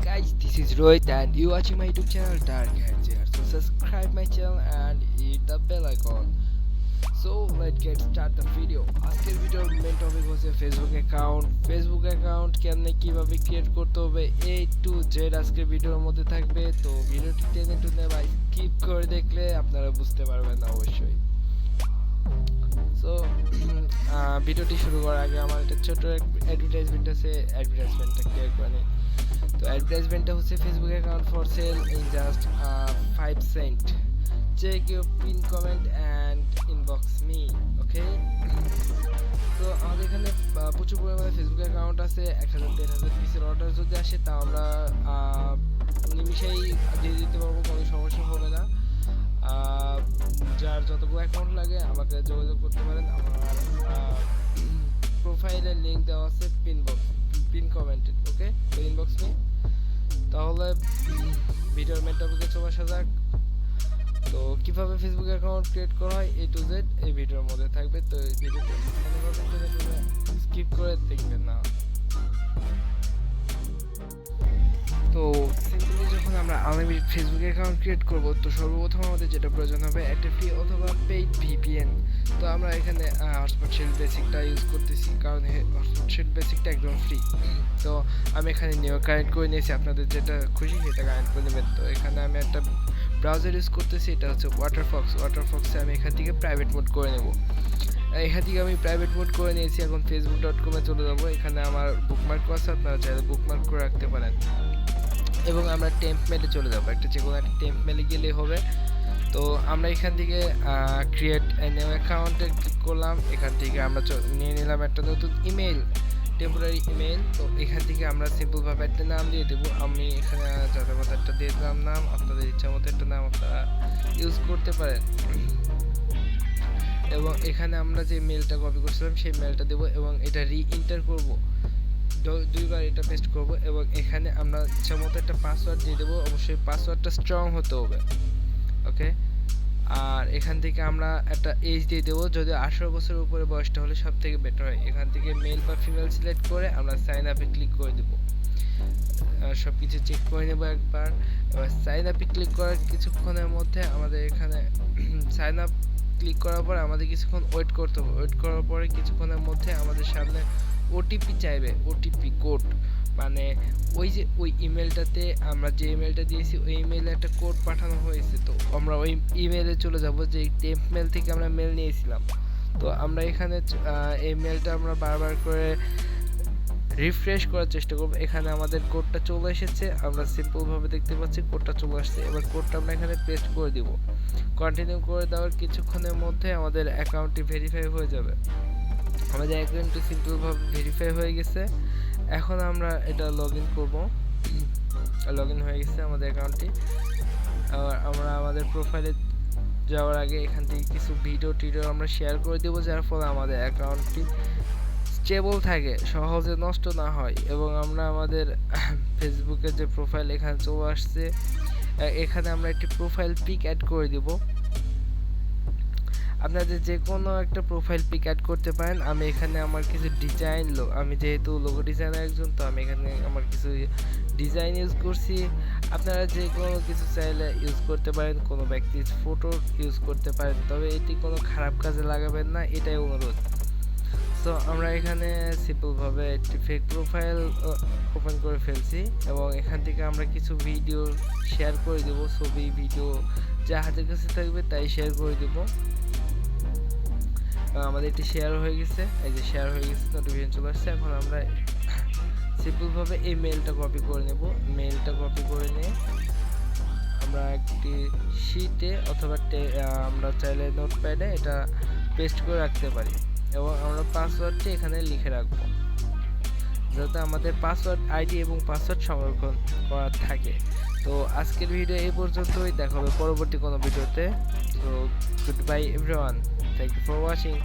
guys, this is Rohit and you watching my YouTube channel Dark Hands here. So subscribe my channel and hit the bell icon. So let's get start the video. আজকের ভিডিওর main topic হচ্ছে Facebook account কেমনে কিভাবে create করতে হবে A to Z আজকের ভিডিওর মধ্যে থাকবে। তো ভিডিওটি টেনে টুনে বা স্কিপ করে দেখলে আপনারা বুঝতে পারবেন না অবশ্যই। সো ভিডিওটি শুরু করার আগে আমার একটা ছোট অ্যাডভার্টাইজমেন্ট আছে, অ্যাডভার্টাইজমেন্টটা ক্লিয়ার করে নিই। তো অ্যাডভার্টাইজমেন্টটা হচ্ছে Facebook account for sale in just 5 cent. Check your pin comment and inbox me, okay. তো আমাদের এখানে প্রচুর পরিমাণে ফেসবুক অ্যাকাউন্ট আছে, 1000-10,000 পিসের অর্ডার যদি আসে তা আমরা নিমিষেই দিয়ে দিতে পারবো, কোনো সমস্যা হবে না। যার যতগুলো অ্যাকাউন্ট লাগে আমাকে যোগাযোগ করতে পারেন। আমার প্রোফাইলের লিঙ্ক দেওয়া আছে পিন কমেন্টে, ওকে। তো ইনবক্স মি। তাহলে ভিডিওর মেন টপিকে চলে আসা যাক। তো কিভাবে ফেসবুক অ্যাকাউন্ট ক্রিয়েট করা হয় A to Z এই ভিডিওর মধ্যে থাকবে। তো এই ভিডিওটি স্কিপ করে দেখবেন না। তো সিম্পলি যখন আমরা আনলিমিটেড ফেসবুক অ্যাকাউন্ট ক্রিয়েট করব, তো সর্বপ্রথম আমাদের যেটা প্রয়োজন হবে একটা ফ্রি অথবা পেইড VPN। তো আমরা এখানে হটস্পট শেল বেসিকটা ইউজ করতেছি, কারণ হটস্পট শেল বেসিকটা একদম ফ্রি। তো আমি এখানে নিউ কানেক্ট করে নিয়েছি, আপনাদের যেটা খুশি সেটা কানেক্ট করে নেবেন। তো এখানে আমি একটা ব্রাউজার ইউজ করতেছি, এটা হচ্ছে ওয়াটারফক্সে আমি এখান থেকে প্রাইভেট মোড করে নেব। এখান থেকে আমি প্রাইভেট মোড করে নিয়েছি। এখন facebook.com-এ চলে যাব। এখানে আমার বুকমার্ক আছে, আপনারা চাইলে বুকমার্ক করে রাখতে পারেন। এবং আমরা টেম্প মেলে চলে যাব, একটা যে কোনো একটা টেম্প মেলে গেলেই হবে। তো আমরা এখান থেকে ক্রিয়েট নিউ অ্যাকাউন্টে ক্লিক করলাম। এখান থেকে আমরা নিয়ে নিলাম একটা নতুন ইমেল, টেম্পোরারি ইমেল। তো এখান থেকে আমরা সিম্পলভাবে একটা নাম দিয়ে দেবো। আমি এখানে যাদের মতো একটা দিয়ে দিলাম নাম, আপনাদের ইচ্ছা মতো একটা নাম আপনারা ইউজ করতে পারেন। এবং এখানে আমরা যে মেলটা কপি করছিলাম সেই মেলটা দেবো এবং এটা রি-এন্টার করবো, দুইবার এটা পেস্ট করব। এবং এখানে আমরা ইচ্ছা মতো একটা পাসওয়ার্ড দিয়ে দেবো, অবশ্যই পাসওয়ার্ডটা স্ট্রং হতে হবে, ওকে। আর এখান থেকে আমরা একটা এজ দিয়ে দেবো, যদি 18 বছরের উপরে বয়সটা হলে সব থেকে বেটার হয়। এখান থেকে মেল বা ফিমেল সিলেক্ট করে আমরা সাইন আপে ক্লিক করে দেবো। সব কিছু চেক করে নেবো একবার। এবার সাইন আপে ক্লিক করার কিছুক্ষণের মধ্যে আমাদের এখানে সাইন আপ ক্লিক করার পর আমাদের কিছুক্ষণ ওয়েট করতে হবে। ওয়েট করার পরে কিছুক্ষণের মধ্যে আমাদের সামনে ওটিপি চাইবে, ওটিপি কোড, মানে ওই ইমেলটাতে আমরা যে ইমেলটা দিয়েছি ওই ইমেলে একটা কোড পাঠানো হয়েছে। তো আমরা ওই ইমেলে চলে যাব, যে টেম্প মেল থেকে আমরা মেল নিয়েছিলাম। তো আমরা এখানে এই মেলটা আমরা বারবার করে রিফ্রেশ করার চেষ্টা করব। এখানে আমাদের কোডটা চলে এসেছে, আমরা সিম্পলভাবে দেখতে পাচ্ছি কোডটা চলে আসছে। এবার কোডটা আমরা এখানে পেস্ট করে দিব। কন্টিনিউ করে দেওয়ার কিছুক্ষণের মধ্যে আমাদের অ্যাকাউন্টটি ভেরিফাই হয়ে যাবে। আমাদের অ্যাকাউন্টটি সিম্পলভাবে ভেরিফাই হয়ে গেছে। এখন আমরা এটা লগ ইন করবো। লগ ইন হয়ে গেছে আমাদের অ্যাকাউন্টটি। আমরা আমাদের প্রোফাইলে যাওয়ার আগে এখান থেকে কিছু ভিডিও আমরা শেয়ার করে দেবো, যার ফলে আমাদের অ্যাকাউন্টটি স্টেবল থাকে, সহজে নষ্ট না হয়। এবং আমরা আমাদের ফেসবুকের যে প্রোফাইল এখানে চলে আসছে, এখানে আমরা একটি প্রোফাইল পিক অ্যাড করে দিব। আপনাদের যে কোনো একটা প্রোফাইল পিক অ্যাড করতে পারেন। আমি এখানে আমার কিছু ডিজাইন, আমি যেহেতু লোগো ডিজাইনার একজন, তো আমি এখানে আমার কিছু ডিজাইন ইউজ করছি। আপনারা যে কোনো কিছু চাইলে ইউজ করতে পারেন, কোনো ব্যক্তির ফটো ইউজ করতে পারেন, তবে এটি কোনো খারাপ কাজে লাগাবেন না, এটাই অনুরোধ। তো আমরা এখানে সিম্পলভাবে একটি ফেক প্রোফাইল ওপেন করে ফেলছি এবং এখান থেকে আমরা কিছু ভিডিও শেয়ার করে দেবো, ছবি ভিডিও যা হাতের কাছে থাকবে তাই শেয়ার করে দেবো। আমাদের এটি শেয়ার হয়ে গেছে, এই যে শেয়ার হয়ে গেছে, নোটিফিকেশন চলে আসছে। এখন আমরা সিম্পলভাবে এই মেলটা কপি করে নেব। মেলটা কপি করে নিয়ে আমরা একটি শিটে অথবা আমরা চাইলে নোটপ্যাডে এটা পেস্ট করে রাখতে পারি। এবং আমরা পাসওয়ার্ডটি এখানে লিখে রাখবো, যাতে আমাদের পাসওয়ার্ড আইডি এবং পাসওয়ার্ড সংরক্ষণ করা থাকে। তো আজকের ভিডিও এই পর্যন্তই, দেখা হবে পরবর্তী কোনো ভিডিওতে। তো good bye everyone, thank you for watching.